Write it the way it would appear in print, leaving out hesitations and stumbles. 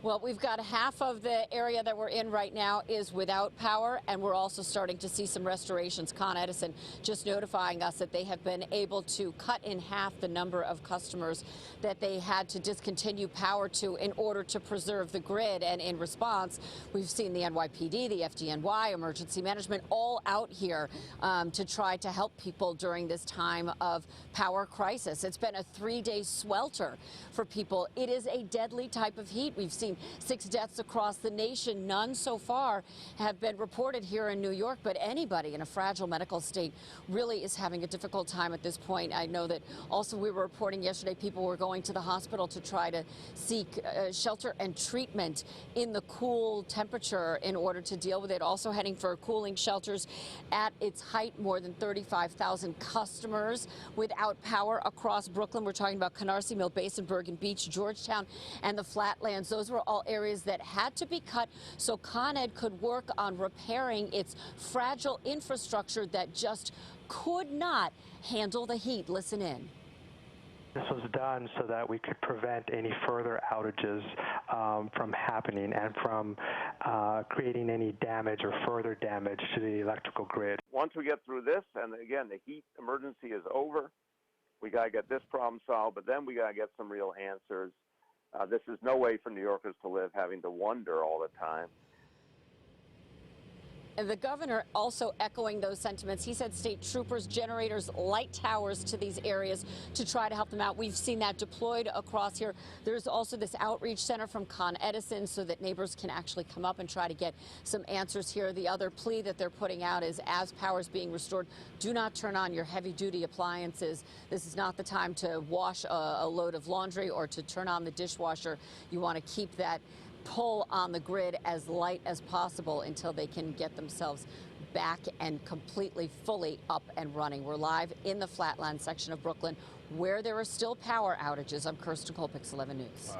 Well, we've got half of the area that we're in right now is without power, and we're also starting to see some restorations. Con Edison just notifying us that they have been able to cut in half the number of customers that they had to discontinue power to in order to preserve the grid. And in response, we've seen the NYPD, the FDNY, emergency management all out here to try to help people during this time of power crisis. It's been a 3-day swelter for people. It is a deadly type of heat. We've seen 6 deaths across the nation. None so far have been reported here in New York, but anybody in a fragile medical state really is having a difficult time at this point. I know that also we were reporting yesterday people were going to the hospital to try to seek shelter and treatment in the cool temperature in order to deal with it. Also heading for cooling shelters at its height, more than 35,000 customers without power across Brooklyn. We're talking about Canarsie Mill Basin, Bergen Beach, Georgetown, and the Flatlands. Those were all areas that had to be cut so Con Ed could work on repairing its fragile infrastructure that just could not handle the heat. Listen in. This was done so that we could prevent any further outages from happening and from creating any damage or further damage to the electrical grid. Once we get through this, and again, the heat emergency is over, we got to get this problem solved, but then we got to get some real answers. This is no way for New Yorkers to live having to wonder all the time. And the governor also echoing those sentiments. He said state troopers, generators, light towers to these areas to try to help them out. We've seen that deployed across here. There's also this outreach center from Con Edison so that neighbors can actually come up and try to get some answers here. The other plea that they're putting out is as power is being restored, do not turn on your heavy duty appliances. This is not the time to wash a load of laundry or to turn on the dishwasher. You want to keep that pull on the grid as light as possible until they can get themselves back and completely, fully up and running. We're live in the Flatland section of Brooklyn where there are still power outages. I'm Kirsten Cole, Pix 11 News.